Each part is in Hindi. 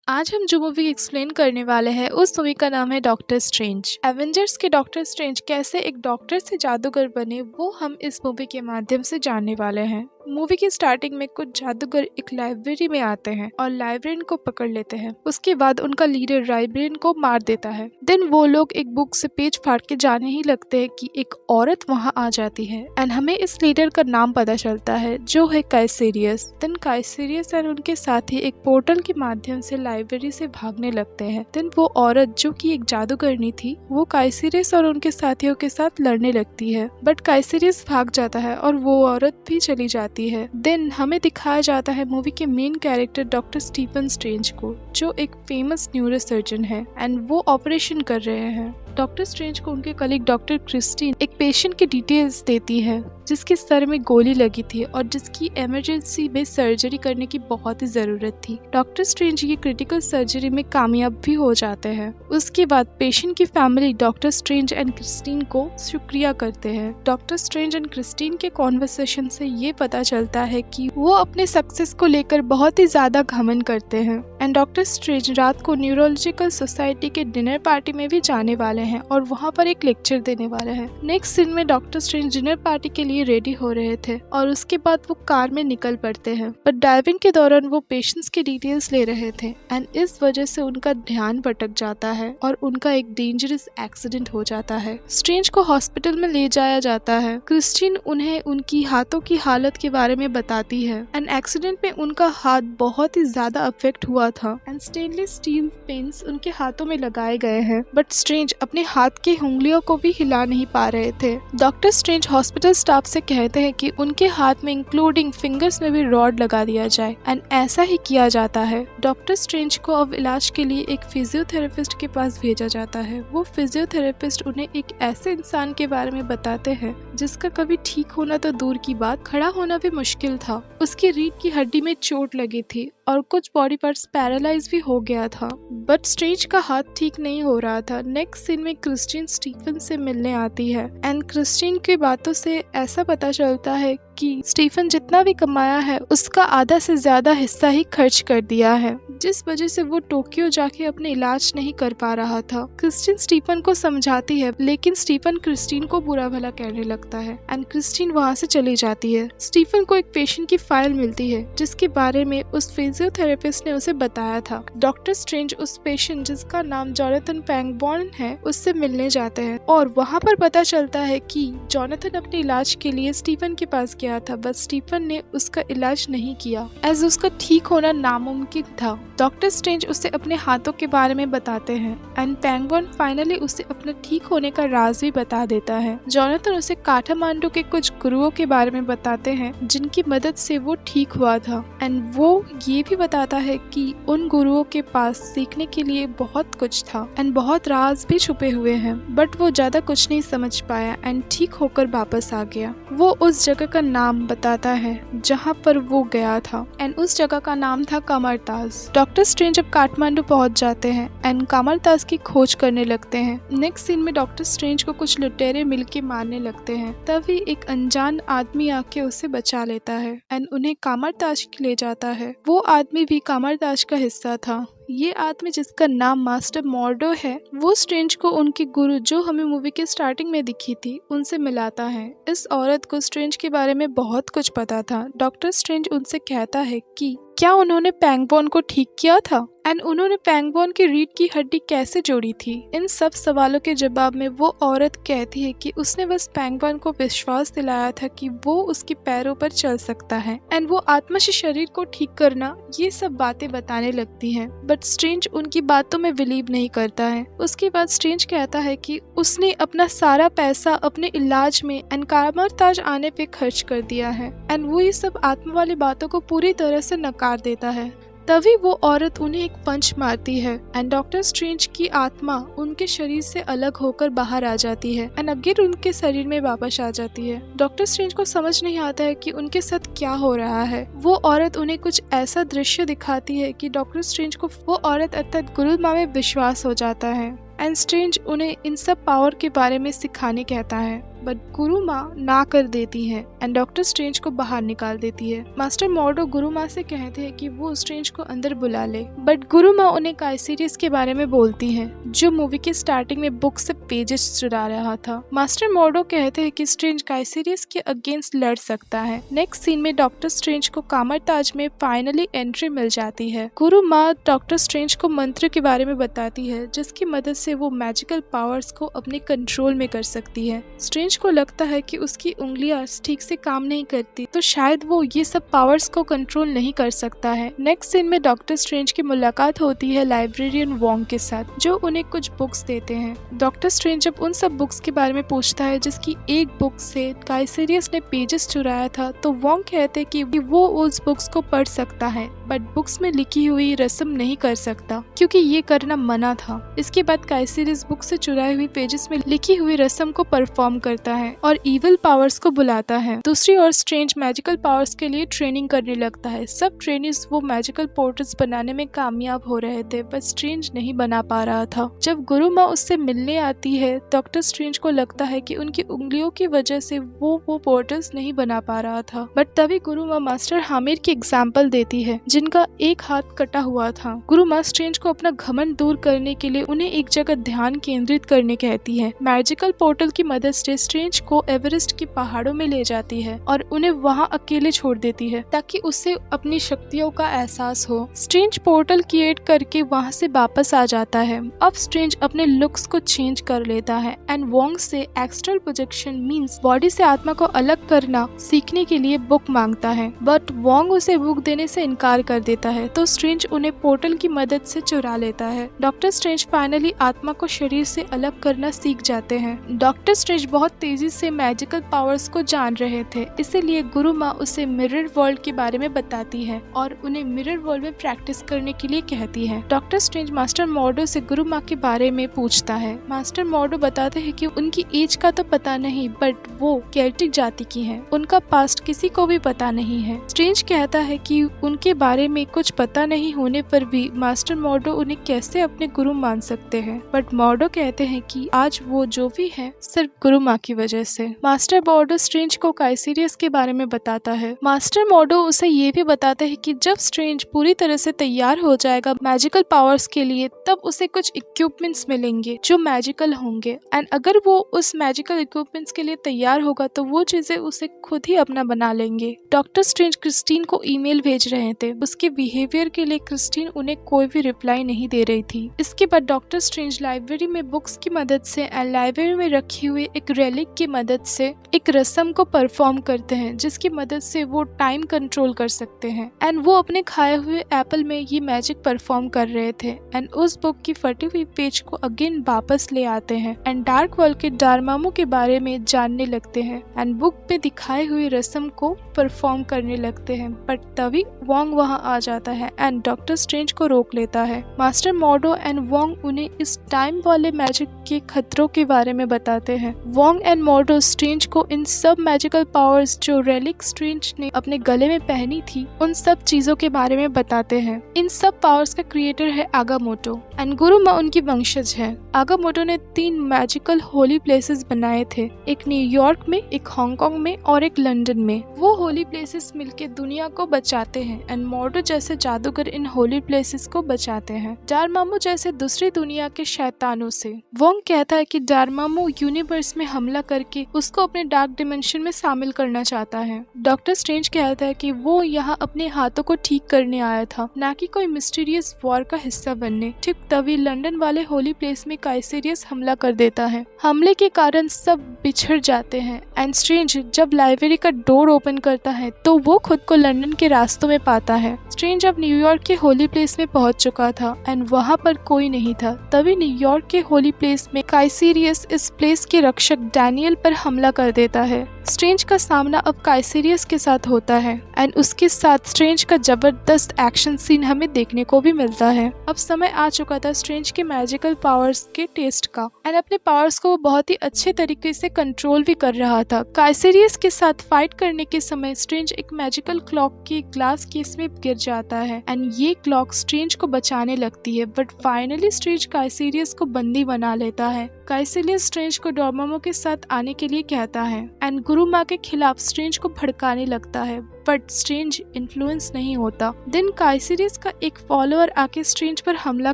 आज हम जो मूवी एक्सप्लेन करने वाले हैं उस मूवी का नाम है डॉक्टर स्ट्रेंज। एवेंजर्स के डॉक्टर स्ट्रेंज कैसे एक डॉक्टर से जादूगर बने वो हम इस मूवी के माध्यम से जानने वाले हैं। मूवी की स्टार्टिंग में कुछ जादूगर एक लाइब्रेरी में आते हैं और लाइब्रेरियन को पकड़ लेते हैं। उसके बाद उनका लीडर लाइब्रेरियन को मार देता है। देन वो लोग एक बुक से पेज फाड़ के जाने ही लगते हैं कि एक औरत वहाँ आ जाती है एंड हमें इस लीडर का नाम पता चलता है जो है काइसेरियस। देन काइसेरियस एंड उनके साथी एक पोर्टल के माध्यम से लाइब्रेरी से भागने लगते हैं। देन वो औरत जो कि एक जादूगरनी थी वो काइसेरियस और उनके साथियों के साथ लड़ने लगती है, बट काइसेरियस भाग जाता है और वो औरत भी चली जाती है। देन हमें दिखाया जाता है मूवी के main character doctor Stephen Strange को जो एक फेमस न्यूरोसर्जन है एंड वो ऑपरेशन कर रहे हैं। डॉक्टर स्ट्रेंज को उनके कलीग डॉक्टर क्रिस्टीन एक पेशेंट की डिटेल्स देती है जिसके सर में गोली लगी थी और जिसकी इमरजेंसी में सर्जरी करने की बहुत ही जरूरत थी। डॉक्टर स्ट्रेंज ये क्रिटिकल सर्जरी में कामयाब भी हो जाते हैं। उसके बाद पेशेंट की family doctor strange and Christine को शुक्रिया करते हैं। डॉक्टर स्ट्रेंज एंड क्रिस्टीन के कॉन्वर्सेशन से ये पता चलता है कि वो अपने सक्सेस को लेकर बहुत ही ज्यादा घमंड करते हैं एंड डॉक्टर स्ट्रेंज रात को न्यूरोलॉजिकल सोसाइटी के डिनर पार्टी में भी जाने वाले हैं और वहाँ पर एक लेक्चर देने वाले हैं। नेक्स्ट सीन में डॉक्टर स्ट्रेंज डिनर पार्टी के लिए रेडी हो रहे थे और उसके बाद वो कार में निकल पड़ते हैं, बट ड्राइविंग के दौरान वो पेशेंट्स की डिटेल्स ले रहे थे एंड इस वजह से उनका ध्यान भटक जाता है और उनका एक डेंजरस एक्सीडेंट हो जाता है। स्ट्रेंज को हॉस्पिटल में ले जाया जाता है। क्रिस्टीन उन्हें उनकी हाथों की हालत के बारे में बताती है एंड एक्सीडेंट में उनका हाथ बहुत ही ज्यादा अफेक्ट हुआ था एंड स्टेनलेस स्टील पेन्स उनके हाथों में लगाए गए हैं, बट स्ट्रेंज अपने हाथ की उंगलियों को भी हिला नहीं पा रहे थे। डॉक्टर स्ट्रेंज हॉस्पिटल स्टाफ से कहते हैं कि उनके हाथ में इंक्लूडिंग फिंगर्स में भी रॉड लगा दिया जाए एंड ऐसा ही किया जाता है। डॉक्टर स्ट्रेंज को अब इलाज के लिए एक फिजियोथेरेपिस्ट के पास भेजा जाता है। वो फिजियोथेरेपिस्ट उन्हें एक ऐसे इंसान के बारे में बताते हैं जिसका कभी ठीक होना तो दूर की बात खड़ा होना भी मुश्किल था। उसकी रीढ़ की हड्डी में चोट लगी थी और कुछ बॉडी पार्ट्स पैरालाइज भी हो गया था, बट स्ट्रेंज का हाथ ठीक नहीं हो रहा था। नेक्स्ट सीन में क्रिस्टीन स्टीफन से मिलने आती है एंड क्रिस्टीन की बातों से ऐसा पता चलता है कि स्टीफन जितना भी कमाया है उसका आधा से ज्यादा हिस्सा ही खर्च कर दिया है, जिस वजह से वो टोक्यो जाके अपने इलाज नहीं कर पा रहा था। क्रिस्टीन स्टीफन को समझाती है लेकिन स्टीफन क्रिस्टीन को बुरा भला कहने लगता है एंड क्रिस्टीन वहाँ से चली जाती है। स्टीफन को एक पेशेंट की फाइल मिलती है जिसके बारे में उस फिजियोथेरेपिस्ट ने उसे बताया था। डॉक्टर स्ट्रेंज उस पेशेंट जिसका नाम जोनाथन पैंगबॉर्न है उससे मिलने जाते हैं और वहाँ पर पता चलता है कि जोनाथन अपने इलाज के लिए स्टीफन के पास गया था, बट स्टीफन ने उसका इलाज नहीं किया एज उसका ठीक होना नामुमकिन था। डॉक्टर स्ट्रेंज उसे अपने हाथों के बारे में बताते हैं एंड पैंगबॉर्न फाइनली उसे अपने ठीक होने का राज भी बता देता है। जोनाथन उसे काठमांडू के कुछ गुरुओं के बारे में बताते हैं जिनकी मदद से वो ठीक हुआ था एंड वो ये भी बताता है कि उन गुरुओं के पास सीखने के लिए बहुत कुछ था एंड बहुत राज भी छुपे हुए हैं, बट वो ज्यादा कुछ नहीं समझ पाया एंड ठीक होकर वापस आ गया। वो उस जगह का नाम बताता है जहाँ पर वो गया था एंड उस जगह का नाम था कामरतास। डॉक्टर स्ट्रेंज जब काठमांडू पहुंच जाते हैं एंड कामरतास की खोज करने लगते हैं। नेक्स्ट सीन में डॉक्टर स्ट्रेंज को कुछ लुटेरे मिलके मारने लगते हैं, तभी एक अनजान आदमी आके उसे बचा लेता है एंड उन्हें कामरतास ले जाता है। वो आदमी भी कामरतास का हिस्सा था। ये आदमी जिसका नाम मास्टर मॉर्डो है वो स्ट्रेंज को उनके गुरु जो हमें मूवी के स्टार्टिंग में दिखी थी उनसे मिलाता है। इस औरत को स्ट्रेंज के बारे में बहुत कुछ पता था। डॉक्टर स्ट्रेंज उनसे कहता है कि क्या उन्होंने पैंगबॉर्न को ठीक किया था एंड उन्होंने पैंगबॉर्न की रीढ़ की हड्डी कैसे जोड़ी थी। इन सब सवालों के जवाब में वो औरत कहती है कि उसने बस पैंगबॉर्न को विश्वास दिलाया था कि वो उसके पैरों पर चल सकता है एंड वो आत्मा से शरीर को ठीक करना ये सब बातें बताने लगती हैं, बट स्ट्रेंज उनकी बातों में बिलीव नहीं करता है। उसके बाद स्ट्रेंज कहता है कि उसने अपना सारा पैसा अपने इलाज में एंड कामरतास आने पे खर्च कर दिया है एंड वो ये सब आत्मा वाली बातों को पूरी तरह से नकार देता है। तभी वो औरत उन्हें एक पंच मारती है एंड डॉक्टर स्ट्रेंज की आत्मा उनके शरीर से अलग होकर बाहर आ जाती है एंड अगेन उनके शरीर में वापस आ जाती है। डॉक्टर स्ट्रेंज को समझ नहीं आता है कि उनके साथ क्या हो रहा है। वो औरत उन्हें कुछ ऐसा दृश्य दिखाती है कि डॉक्टर स्ट्रेंज को वो औरत अर्थात गुरुमा में विश्वास हो जाता है एंड स्ट्रेंज उन्हें इन सब पावर के बारे में सिखाने कहता है। बट गुरुमा ना कर देती है एंड डॉक्टर स्ट्रेंज को बाहर निकाल देती है। मास्टर मॉर्डो गुरुमा से कहते हैं कि वो स्ट्रेंज को अंदर बुला ले, बट गुरुमा उन्हें काइसेरियस के बारे में बोलती है जो मूवी के स्टार्टिंग में बुक से पेजेस चुरा रहा था। मास्टर मॉर्डो कहते हैं कि स्ट्रेंज काइसेरियस के अगेंस्ट लड़ सकता है। नेक्स्ट सीन में डॉक्टर स्ट्रेंज को कामरताज में फाइनली एंट्री मिल जाती है। गुरुमा डॉक्टर स्ट्रेंज को मंत्र के बारे में बताती है जिसकी मदद से वो मैजिकल पावर्स को अपने कंट्रोल में कर सकती है। स्ट्रेंज को लगता है कि उसकी उंगलियां ठीक से काम नहीं करती, तो शायद वो ये सब पावर्स को कंट्रोल नहीं कर सकता है। नेक्स्ट सीन में डॉक्टर स्ट्रेंज की मुलाकात होती है लाइब्रेरियन वोंग के साथ जो उन्हें कुछ बुक्स देते हैं। डॉक्टर स्ट्रेंज जब उन सब बुक्स के बारे में पूछता है जिसकी एक बुक से काइसेरियस ने पेजेस चुराया था, तो वोंग कहते हैं कि वो उस बुक्स को पढ़ सकता है बट बुक्स में लिखी हुई रस्म नहीं कर सकता क्योंकि ये करना मना था। इसके बाद काइसेरियस बुक से चुराई हुई पेजेस में लिखी हुई रस्म को परफॉर्म करता है और इविल पावर्स को बुलाता है। दूसरी ओर स्ट्रेंज मैजिकल पावर्स के लिए ट्रेनिंग करने लगता है। सब ट्रेनिंग्स वो मैजिकल पोर्टल्स बनाने में कामयाब हो रहे थे बट स्ट्रेंज नहीं बना पा रहा था। जब गुरुमा उससे मिलने आती है, डॉक्टर स्ट्रेंज को लगता है कि उनकी उंगलियों की वजह से वो पोर्टल्स नहीं बना पा रहा था, बट तभी गुरुमा मास्टर हामिर की एग्जाम्पल देती है जिनका एक हाथ कटा हुआ था। गुरुमा स्ट्रेंज को अपना घमंड दूर करने के लिए उन्हें एक जगह ध्यान केंद्रित करने कहती है। मैजिकल पोर्टल की मदद से स्ट्रेंज को एवरेस्ट के पहाड़ों में ले जाती है और उन्हें वहां अकेले छोड़ देती है ताकि उसे अपनी शक्तियों का एहसास हो। स्ट्रेंज पोर्टल क्रिएट करके वहां से वापस आ जाता है। अब स्ट्रेंज अपने लुक्स को चेंज कर लेता है एंड वोंग से एक्स्ट्रल प्रोजेक्शन मींस बॉडी से आत्मा को अलग करना सीखने के लिए बुक मांगता है, बट वोंग उसे बुक देने से इनकार कर देता है, तो स्ट्रेंज उन्हें पोर्टल की मदद से चुरा लेता है। डॉक्टर स्ट्रेंज फाइनली आत्मा को शरीर से अलग करना सीख जाते हैं। डॉक्टर स्ट्रेंज बहुत तेजी से मैजिकल पावर्स को जान रहे थे, इसीलिए गुरुमा उसे मिरर वर्ल्ड के बारे में बताती है और उन्हें मिरर वर्ल्ड में प्रैक्टिस करने के लिए कहती है। डॉक्टर स्ट्रेंज मास्टर मॉर्डो से गुरुमा के बारे में पूछता है। मास्टर मॉर्डो बताते हैं कि उनकी एज का तो पता नहीं बट वो केल्टिक जाति की हैं। उनका पास्ट किसी को भी पता नहीं है। स्ट्रेंज कहता है कि उनके बारे में कुछ पता नहीं होने पर भी मास्टर मॉर्डो उन्हें कैसे अपने गुरु मान सकते हैं, बट मॉर्डो कहते हैं कि आज वो जो भी है सिर्फ गुरुमा की वजह से। मास्टर मॉर्डो स्ट्रेंज को काइसेरियस के बारे में बताता है। मास्टर मॉर्डो उसे ये भी बताते हैं कि जब स्ट्रेंज पूरी तरह से तैयार हो जाएगा मैजिकल पावर्स के लिए, तब उसे कुछ इक्विपमेंट्स मिलेंगे जो मैजिकल होंगे एंड अगर वो उस मैजिकल इक्विपमेंट्स के लिए तैयार होगा तो वो चीजें उसे खुद ही अपना बना लेंगे। डॉक्टर स्ट्रेंज क्रिस्टीन को ईमेल भेज रहे थे। उसके बिहेवियर के लिए क्रिस्टीन उन्हें कोई भी रिप्लाई नहीं दे रही थी। इसके बाद डॉक्टर स्ट्रेंज लाइब्रेरी में बुक्स की मदद से एंड लाइब्रेरी में रखी हुई एक रेलिक की मदद से एक रस्म को परफॉर्म करते हैं जिसकी मदद से वो टाइम कंट्रोल कर सकते हैं एंड वो अपने खाए हुए एप्पल में ये मैजिक परफॉर्म कर रहे थे एंड उस बुक की फटी हुई पेज को अगेन वापस ले आते हैं एंड डार्क वर्ल्ड के डारमामू के बारे में जानने लगते हैं एंड बुक पे दिखाई हुई रस्म को परफॉर्म करने लगते हैं, बट तभी वोंग वहां आ जाता है एंड डॉक्टर स्ट्रेंज को रोक लेता है। मास्टर मॉर्डो एंड वोंग उन्हें इस टाइम वाले मैजिक के खतरों के बारे में बताते हैं। वोंग एंड मॉर्डो स्ट्रेंज को इन सब मैजिकल पावर्स जो रेलिक स्ट्रेंज ने अपने गले में पहनी थी उन सब चीजों के बारे में बताते हैं। इन सब पावर्स का क्रिएटर है आगामोटो एंड गुरुमा उनकी वंशज है। आगामोटो ने 3 मैजिकल होली प्लेसेस बनाए थे, एक न्यूयॉर्क में, एक हांगकांग में और एक लंदन में। वो होली प्लेसेस मिलके दुनिया को बचाते हैं एंड मॉर्डो जैसे जादूगर इन होली प्लेसेस को बचाते हैं डारमामू जैसे दूसरी दुनिया के शैतानों से। वोंग कहता है कि डारमामू यूनिवर्स में हमला करके उसको अपने डार्क डिमेंशन में शामिल करना चाहता है। डॉक्टर स्ट्रेंज कहता है कि वो यहाँ अपने हाथों को ठीक करने आया था, ना कि कोई मिस्टीरियस वॉर का हिस्सा बनने। ठीक तभी लंदन वाले होली प्लेस में काइसेरियस हमला कर देता है। हमले के कारण सब बिछड़ जाते हैं एंड स्ट्रेंज जब लाइब्रेरी का डोर ओपन करता है तो वो खुद को लंदन के रास्तों में पाता है। स्ट्रेंज अब न्यूयॉर्क के होली प्लेस में पहुंच चुका था एंड वहां पर कोई नहीं था। तभी न्यूयॉर्क के होली प्लेस में काइसेरियस इस प्लेस के रक्षक डैनियल पर हमला कर देता है। स्ट्रेंज का सामना अब काइसेरियस के साथ होता है एंड उसके साथ स्ट्रेंज का जबरदस्त एक्शन सीन हमें देखने को भी मिलता है। अब समय आ चुका था स्ट्रेंज के मैजिकल पावर्स के टेस्ट का एंड अपने पावर्स को वो बहुत ही अच्छे तरीके से कंट्रोल भी कर रहा था। काइसेरियस के साथ फाइट करने के समय स्ट्रेंज एक मैजिकल क्लॉक के ग्लास केस में गिर जाता है एंड ये क्लॉक स्ट्रेंज को बचाने लगती है, बट फाइनली स्ट्रेंज काइसेरियस को बंदी बना लेता है। काइसेरियस स्ट्रेंज को डोरमामू के साथ आने के लिए कहता है एंड गुरुमा के खिलाफ स्ट्रेंज को भड़काने लगता है, बट स्ट्रेंज इन्फ्लुएंस नहीं होता। दिन काइसेरियस का एक फॉलोअर आके स्ट्रेंज पर हमला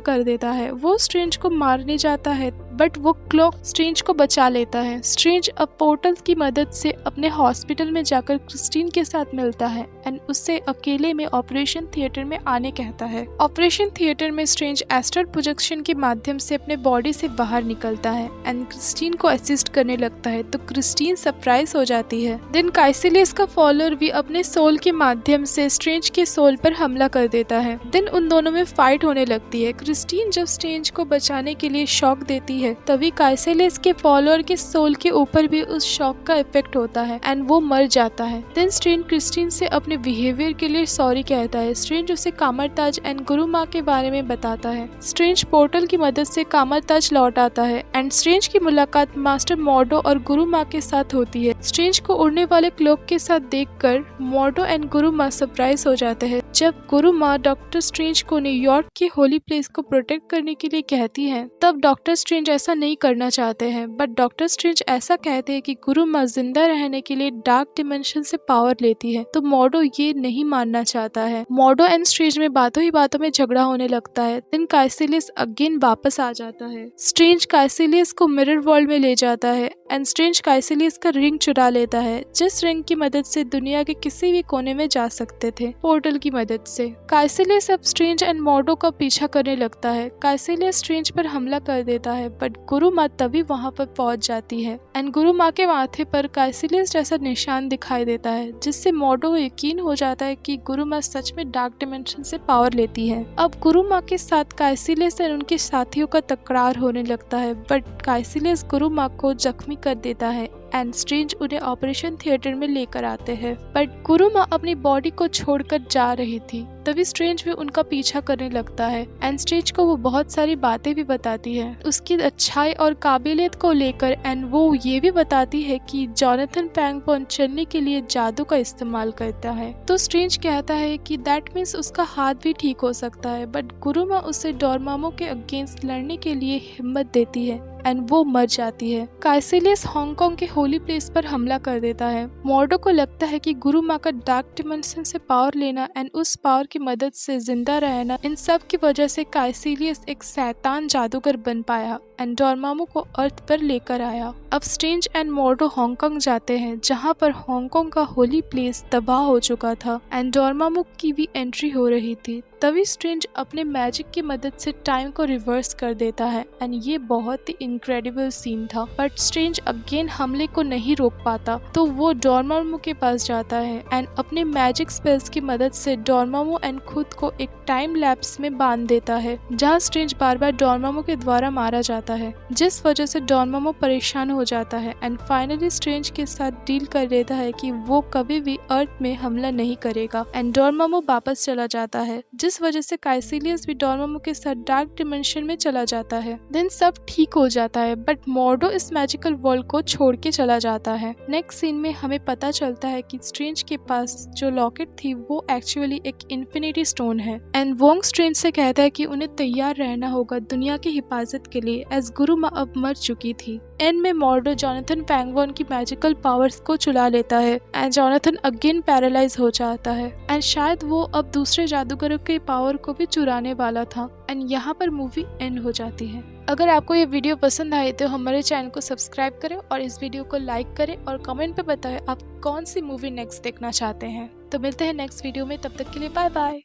कर देता है। वो स्ट्रेंज को मारने जाता है बट वो क्लॉक स्ट्रेंज को बचा लेता है। स्ट्रेंज अब पोर्टल की मदद से अपने हॉस्पिटल में जाकर क्रिस्टीन के साथ मिलता है एंड उससे अकेले में ऑपरेशन थिएटर में आने कहता है। ऑपरेशन थिएटर में स्ट्रेंज एस्ट्रल प्रोजेक्शन के माध्यम से अपने बॉडी से बाहर निकलता है एंड क्रिस्टीन को असिस्ट करने लगता है, तो क्रिस्टीन सरप्राइज हो जाती है। दिन काइसेरियस का फॉलोअर भी अपने सोल के माध्यम से स्ट्रेंज के सोल पर हमला कर देता है। दिन उन दोनों में फाइट होने लगती है। क्रिस्टीन जब स्ट्रेंज को बचाने के लिए शॉक देती है, तभी काइसेरियस के फॉलोअर के सोल के ऊपर भी उस शॉक का इफेक्ट होता है एंड वो मर जाता है। देन स्ट्रेंज क्रिस्टीन से अपने बिहेवियर के लिए सॉरी कहता है। स्ट्रेंज उसे कामरताज एंड गुरुमा के बारे में बताता है। स्ट्रेंज पोर्टल की मदद से कामरताज लौट आता है एंड स्ट्रेंज की मुलाकात मास्टर मॉर्डो और गुरुमा के साथ होती है। स्ट्रेंज को उड़ने वाले क्लॉक के साथ देखकर मॉर्डो एंड गुरुमा सरप्राइज हो जाते हैं। जब गुरुमा डॉक्टर स्ट्रेंज को न्यूयॉर्क के होली प्लेस को प्रोटेक्ट करने के लिए कहती है, तब डॉक्टर स्ट्रेंज ऐसा नहीं करना चाहते हैं, बट डॉक्टर स्ट्रेंज ऐसा कहते हैं कि गुरुमा जिंदा रहने के लिए डार्क डिमेंशन से पावर लेती है, तो मॉर्डो ये नहीं मानना चाहता है। मॉर्डो एंड स्ट्रेंज में बातों ही बातों में झगड़ा होने लगता है। देन काइसेरियस अगेन वापस आ जाता है। स्ट्रेंज काइसेरियस को मिरर वर्ल्ड में ले जाता है एंड स्ट्रेंज काइसेरियस का रिंग चुरा लेता है, जिस रिंग की मदद से दुनिया के किसी भी कोने में जा सकते थे पोर्टल की मदद से। काइसेरियस अब स्ट्रेंज एंड मॉर्डो का पीछा करने लगता है। काइसेरियस स्ट्रेंज पर हमला कर देता है, बट गुरुमा तभी वहां पर पहुंच जाती है एंड गुरुमा के माथे पर काइसेरियस जैसा निशान दिखाई देता है, जिससे मॉर्डो को यकीन हो जाता है कि गुरुमा सच में डार्क डिमेंशन से पावर लेती है। अब गुरुमा के साथ काइसेरियस और उनके साथियों का तकरार होने लगता है, बट काइसेरियस गुरुमा को जख्मी कर देता है एंड स्ट्रेंज उन्हें ऑपरेशन थिएटर में लेकर आते हैं, बट गुरुमा अपनी बॉडी को छोड़कर जा रही थी। तभी स्ट्रेंज भी उनका पीछा करने लगता है एंड स्ट्रेंज को वो बहुत सारी बातें भी बताती है उसकी अच्छाई और काबिलियत को लेकर, एंड वो ये भी बताती है कि जोनाथन पैंगबॉन चलने के लिए जादू का इस्तेमाल करता है। तो स्ट्रेंज कहता है कि दैट मीन्स उसका हाथ भी ठीक हो सकता है, बट गुरुमा उसे डोरमामू के अगेंस्ट लड़ने के लिए हिम्मत देती है एंड वो मर जाती है। काइसेरियस हांगकांग के होली प्लेस पर हमला कर देता है। मॉर्डो को लगता है कि गुरुमा का डार्क डिमेंशन से पावर लेना एंड उस पावर की मदद से जिंदा रहना, इन सब की वजह से काइसेरियस एक शैतान जादूगर बन पाया एंड डोरमामू को अर्थ पर लेकर आया। अब स्ट्रेंज एंड मॉर्डो हांगकांग जाते हैं, जहाँ पर हांगकांग का होली प्लेस तबाह हो चुका था एंड डोरमामू की भी एंट्री हो रही थी। तभी स्ट्रेंज अपने मैजिक की मदद से टाइम को रिवर्स कर देता है एंड ये बहुत ही इनक्रेडिबल सीन था, बट स्ट्रेंज अगेन हमले को नहीं रोक पाता, तो वो डोरमामू के पास जाता है एंड अपने मैजिक स्पेल्स की मदद से डोरमामू एंड खुद को एक टाइम लैप्स में बांध देता है, जहाँ स्ट्रेंज बार बार डोरमामू के द्वारा मारा जाता है, जिस वजह से डोरमामू परेशान हो जाता है एंड फाइनली स्ट्रेंज के साथ डील कर लेता है कि वो कभी भी अर्थ में हमला नहीं करेगा एंड डोरमामू वापस चला जाता है, जिस वजह से काइसेरियस भी डोरमामू के साथ डार्क डिमेंशन में चला जाता है। देन सब ठीक हो जाता है, बट मॉर्डो इस मैजिकल वर्ल्ड को छोड़ के चला जाता है। नेक्स्ट सीन में हमें पता चलता है कि स्ट्रेंज के पास जो लॉकेट थी वो एक्चुअली एक इन्फिनिटी स्टोन है एंड वोंग स्ट्रेंज से कहता है कि उन्हें तैयार रहना होगा दुनिया की हिफाजत के लिए, एज गुरुमा अब मर चुकी थी। एंड में मॉर्डो जोनाथन पैंगबॉन की मैजिकल पावर्स को चुरा लेता है एंड जोनाथन अगेन पैरालाइज हो जाता है एंड शायद वो अब दूसरे जादूगरों के पावर को भी चुराने वाला था एंड यहाँ पर मूवी एंड हो जाती है। अगर आपको ये वीडियो पसंद आए तो हमारे चैनल को सब्सक्राइब करें और इस वीडियो को लाइक करें और कमेंट पे बताएं आप कौन सी मूवी नेक्स्ट देखना चाहते हैं। तो मिलते हैं नेक्स्ट वीडियो में, तब तक के लिए बाय बाय।